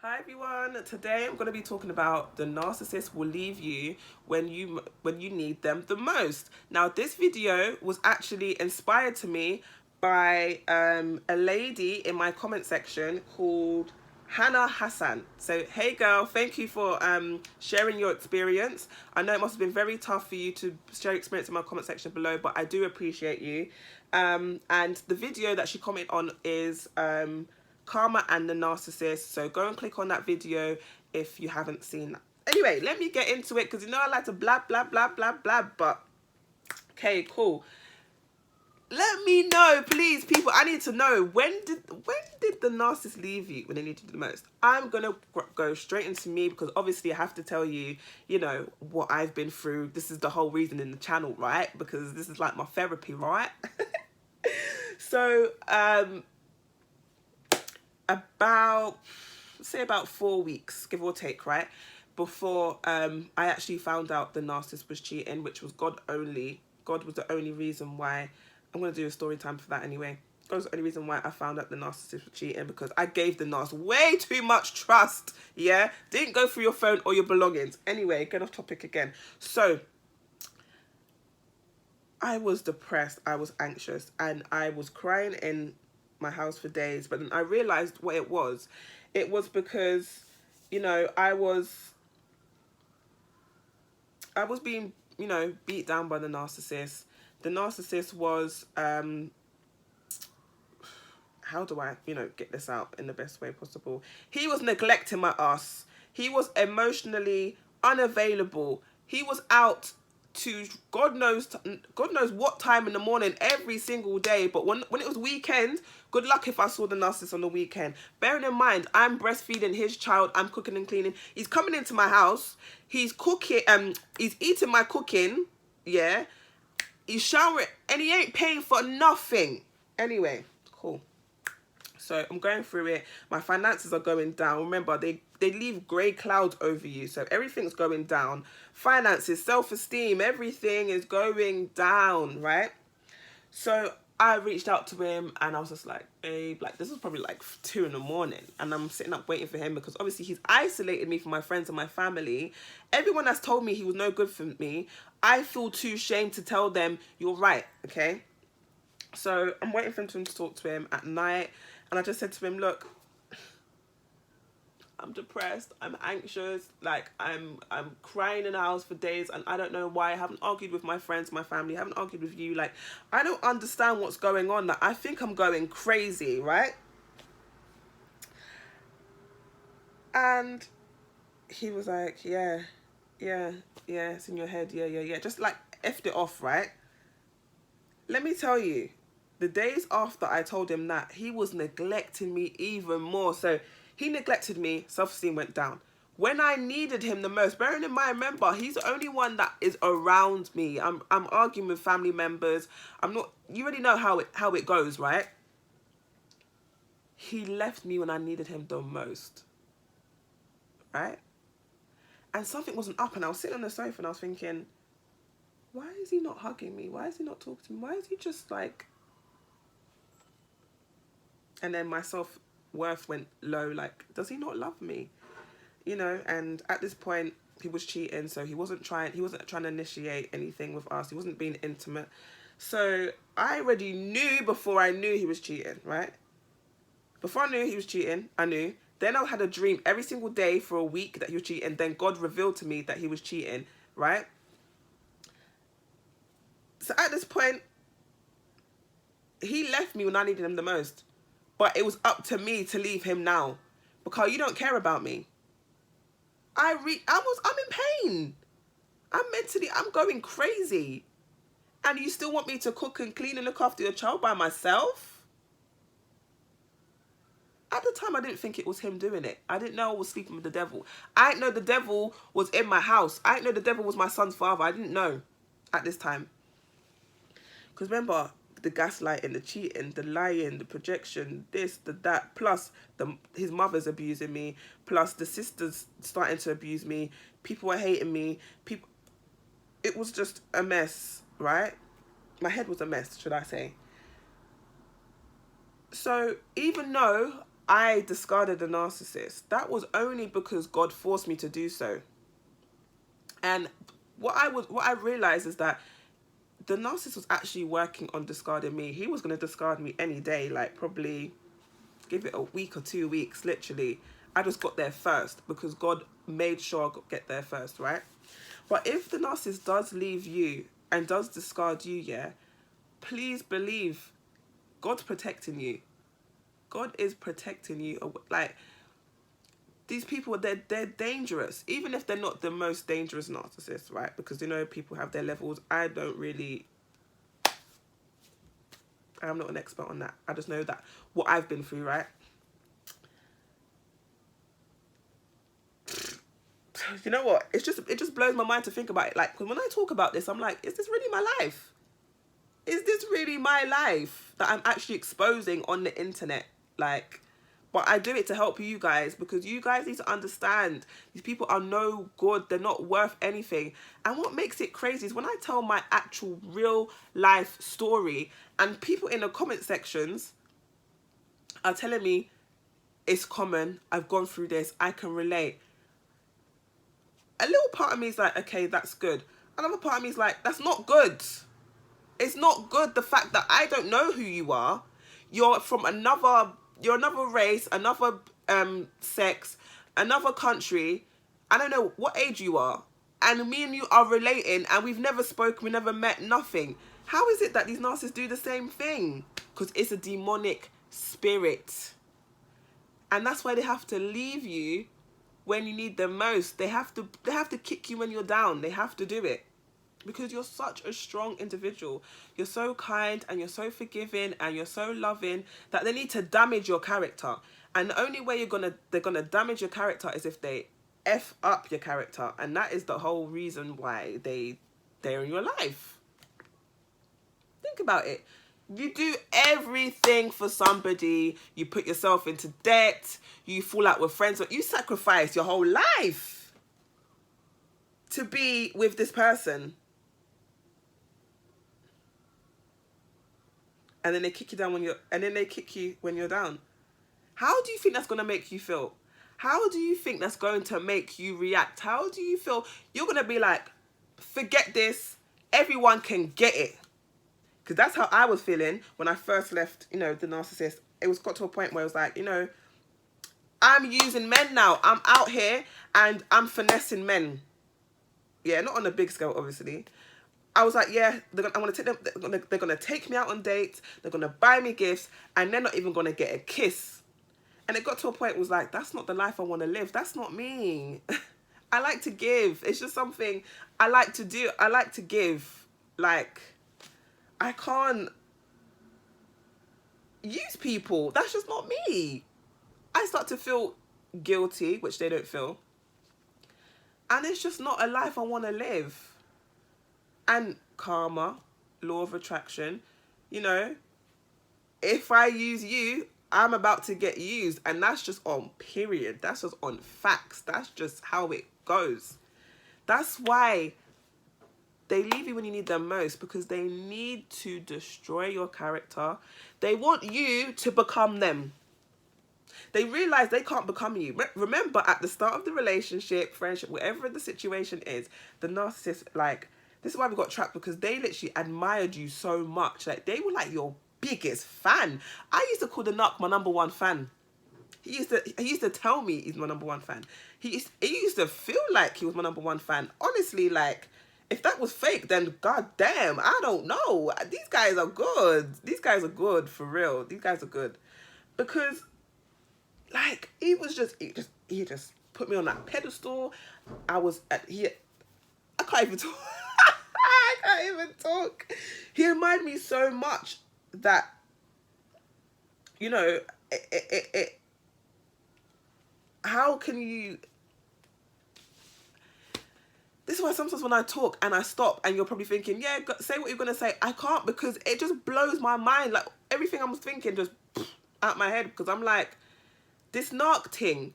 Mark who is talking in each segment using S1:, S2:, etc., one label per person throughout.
S1: Hi everyone. Today I'm going to be talking about the narcissist will leave you when you need them the most. Now this video was actually inspired to me by a lady in my comment section called Hannah Hassan. So hey girl, thank you for sharing your experience. I know it must have been very tough for you to share your experience in my comment section below, but I do appreciate you. And the video that she commented on is Karma and the Narcissist. So go and click on that video if you haven't seen that. Anyway, let me get into it because you know I like to blab, blab, blab, blab, blab. But okay, cool. Let me know, please, people. I need to know when did the narcissist leave you when they needed you the most? I'm gonna go straight into me because obviously I have to tell you, what I've been through. This is the whole reason in the channel, right? Because this is like my therapy, right? So, about say about 4 weeks, give or take, right, before I actually found out the narcissist was cheating, which was God only. God was the only reason why. I'm going to do a story time for that anyway. God was the only reason why I found out the narcissist was cheating, because I gave the narcissist way too much trust. Yeah, didn't go through your phone or your belongings. Anyway, get off topic again. So I was depressed, I was anxious, and I was crying in my house for days. But then I realized what it was. It was because, I was being, beat down by the narcissist. The narcissist was, how do I, get this out in the best way possible? He was neglecting my ass. He was emotionally unavailable. He was out to God knows what time in the morning every single day. But when it was weekend, good luck if I saw the narcissist on the weekend. Bearing in mind, I'm breastfeeding his child, I'm cooking and cleaning. He's coming into my house, he's cooking, he's eating my cooking, yeah. He's showering, and he ain't paying for nothing. Anyway, cool. So I'm going through it. My finances are going down. Remember, they leave grey clouds over you. So everything's going down. Finances, self-esteem, everything is going down, right? So I reached out to him and I was just like, babe, like this was probably like 2 in the morning. And I'm sitting up waiting for him because obviously he's isolated me from my friends and my family. Everyone that's told me he was no good for me, I feel too ashamed to tell them, you're right, okay? So I'm waiting for him to talk to him at night. And I just said to him, look, I'm depressed, I'm anxious, like I'm crying in the house for days and I don't know why. I haven't argued with my friends, my family, I haven't argued with you. Like, I don't understand what's going on. Like, I think I'm going crazy, right? And he was like, yeah, it's in your head, yeah. Just like effed it off, right? Let me tell you, the days after I told him that, he was neglecting me even more. So he neglected me, self-esteem went down. When I needed him the most, bearing in mind, remember, he's the only one that is around me. I'm arguing with family members. I'm not, you already know how it goes, right? He left me when I needed him the most, right? And something wasn't up and I was sitting on the sofa and I was thinking, why is he not hugging me? Why is he not talking to me? Why is he just like... And then my self-worth went low, like, does he not love me? And at this point, he was cheating, so he wasn't trying to initiate anything with us. He wasn't being intimate. So I already knew before I knew he was cheating, right? Before I knew he was cheating, I knew. Then I had a dream every single day for a week that he was cheating. Then God revealed to me that he was cheating, right? So at this point, he left me when I needed him the most. But it was up to me to leave him now. Because you don't care about me. I'm in pain. I'm going crazy. And you still want me to cook and clean and look after your child by myself? At the time, I didn't think it was him doing it. I didn't know I was sleeping with the devil. I didn't know the devil was in my house. I didn't know the devil was my son's father. I didn't know at this time. Because remember, the gaslighting, the cheating, the lying, the projection, this, that, plus his mother's abusing me, plus the sisters starting to abuse me, people were hating me, it was just a mess, right? My head was a mess, should I say. So even though I discarded a narcissist, that was only because God forced me to do so. And what I realized is that the narcissist was actually working on discarding me. He was going to discard me any day, like probably give it a week or 2 weeks, literally. I just got there first because God made sure I get there first, right? But if the narcissist does leave you and does discard you, yeah, please believe God's protecting you. God is protecting you. Like, these people, they're dangerous, even if they're not the most dangerous narcissists, right? Because, you know, people have their levels. I'm not an expert on that. I just know that what I've been through, right? You know what? It just blows my mind to think about it. Like, when I talk about this, I'm like, is this really my life? Is this really my life that I'm actually exposing on the internet? Like, but I do it to help you guys, because you guys need to understand these people are no good. They're not worth anything. And what makes it crazy is when I tell my actual real life story and people in the comment sections are telling me it's common, I've gone through this, I can relate. A little part of me is like, okay, that's good. Another part of me is like, that's not good. It's not good. The fact that I don't know who you are. You're another race, another sex, another country. I don't know what age you are. And me and you are relating and we've never spoken, we never met, nothing. How is it that these narcissists do the same thing? Because it's a demonic spirit. And that's why they have to leave you when you need them most. They have to kick you when you're down. They have to do it. Because you're such a strong individual. You're so kind and you're so forgiving and you're so loving that they need to damage your character. And the only way they're gonna damage your character is if they F up your character. And that is the whole reason why they're in your life. Think about it. You do everything for somebody. You put yourself into debt. You fall out with friends. You sacrifice your whole life to be with this person. And then they kick you down when you're down. How do you think that's going to make you feel? How do you think that's going to make you react? How do you feel? You're going to be like, forget this. Everyone can get it. Because that's how I was feeling when I first left, you know, the narcissist. It was got to a point where it was like, you know, I'm using men now. I'm out here and I'm finessing men. Yeah, not on a big scale, obviously. I was like, yeah, I'm gonna take them. They're gonna take me out on dates. They're gonna buy me gifts, and they're not even gonna get a kiss. And it got to a point it was like, that's not the life I want to live. That's not me. I like to give. It's just something I like to do. I like to give. Like, I can't use people. That's just not me. I start to feel guilty, which they don't feel. And it's just not a life I want to live. And karma, law of attraction, you know, if I use you, I'm about to get used. And that's just on period. That's just on facts. That's just how it goes. That's why they leave you when you need them most, because they need to destroy your character. They want you to become them. They realize they can't become you. Remember, at the start of the relationship, friendship, whatever the situation is, the narcissist, like, this is why we got trapped, because they literally admired you so much. Like, they were like your biggest fan. I used to call the narc my number one fan. He used to tell me he's my number one fan. He used to feel like he was my number one fan. Honestly, like, if that was fake, then goddamn, I don't know. These guys are good. These guys are good, for real. These guys are good. Because, like, he just put me on that pedestal. I can't even talk. I can't even talk. He reminded me so much that, you know, how can you... This is why sometimes when I talk and I stop and you're probably thinking, yeah, say what you're going to say. I can't, because it just blows my mind. Like, everything I'm thinking just out my head, because I'm like, this narc thing,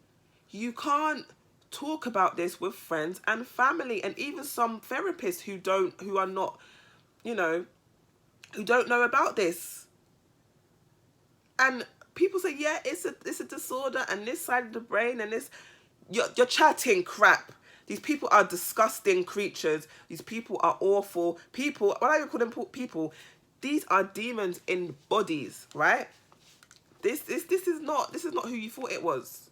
S1: you can't talk about this with friends and family, and even some therapists who are not, you know, who don't know about this. And people say, yeah, it's a disorder, and this side of the brain, and this, you're chatting crap. These people are disgusting creatures. These people are awful people. What I even call them people? These are demons in bodies, right? This is not who you thought it was.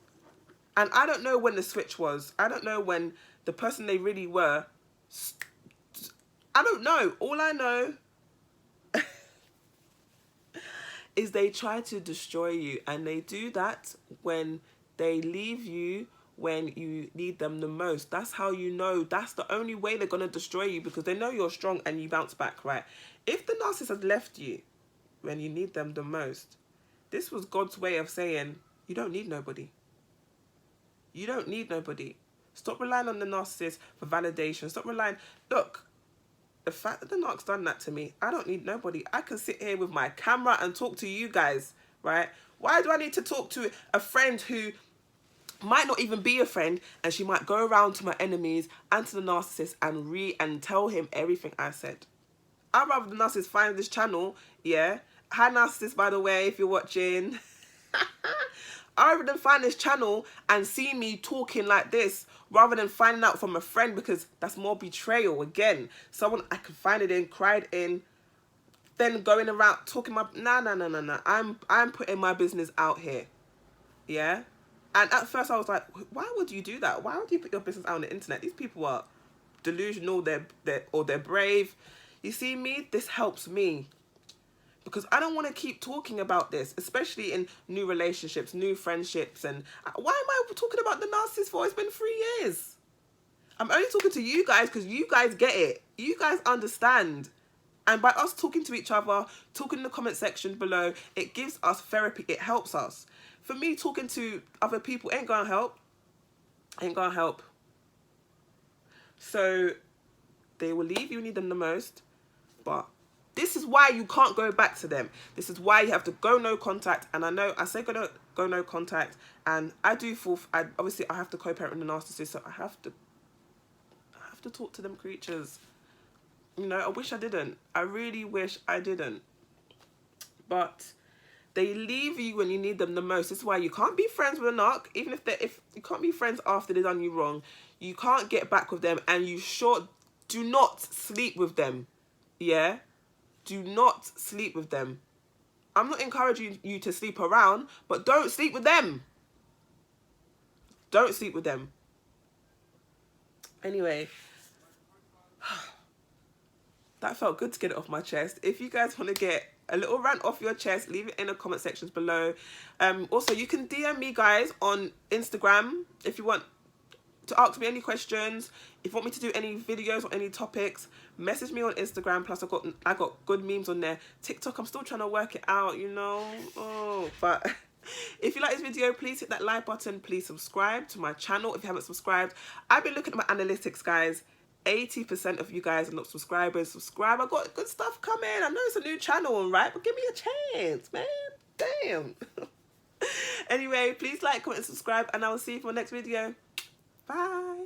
S1: And I don't know when the switch was. I don't know when the person they really were. I don't know. All I know is they try to destroy you, and they do that when they leave you when you need them the most. That's how you know. That's the only way they're going to destroy you, because they know you're strong and you bounce back, right? If the narcissist has left you when you need them the most, this was God's way of saying, you don't need nobody. You don't need nobody. Stop relying on the narcissist for validation. Stop relying. Look, the fact that the narc's done that to me, I don't need nobody. I can sit here with my camera and talk to you guys, right? Why do I need to talk to a friend who might not even be a friend, and she might go around to my enemies and to the narcissist and tell him everything I said? I'd rather the narcissist find this channel, yeah? Hi narcissist, by the way, if you're watching. I'd rather than find this channel and see me talking like this, rather than finding out from a friend, because that's more betrayal. Again, someone I can find it in, cried in, then going around talking my... Nah. I'm putting my business out here, yeah? And at first I was like, why would you do that? Why would you put your business out on the internet? These people are delusional, they're brave. You see me? This helps me. Because I don't want to keep talking about this, especially in new relationships, new friendships. And why am I talking about the narcissist for? It's been 3 years. I'm only talking to you guys because you guys get it. You guys understand. And by us talking to each other, talking in the comment section below, it gives us therapy. It helps us. For me, talking to other people ain't gonna help. Ain't gonna help. So they will leave you when you need them the most. But this is why you can't go back to them. This is why you have to go no contact. And I know I say go no contact, and I do obviously I have to co-parent with the narcissist, so I have to talk to them creatures. You know, I wish I didn't. I really wish I didn't. But they leave you when you need them the most. This is why you can't be friends with a narc, even if you can't be friends after they've done you wrong. You can't get back with them, and you do not sleep with them. Yeah? Do not sleep with them. I'm not encouraging you to sleep around, but don't sleep with them. Don't sleep with them. Anyway, that felt good to get it off my chest. If you guys want to get a little rant off your chest, leave it in the comment sections below. Also, you can DM me, guys, on Instagram if you want to ask me any questions. If you want me to do any videos or any topics, message me on Instagram. Plus, I got good memes on there. TikTok, I'm still trying to work it out, you know. But if you like this video, please hit that like button. Please subscribe to my channel if you haven't subscribed. I've been looking at my analytics, guys. 80% of you guys are not subscribers. Subscribe. I got good stuff coming. I know it's a new channel, right? But give me a chance, man. Damn. Anyway, please like, comment, and subscribe, and I will see you for my next video. Bye.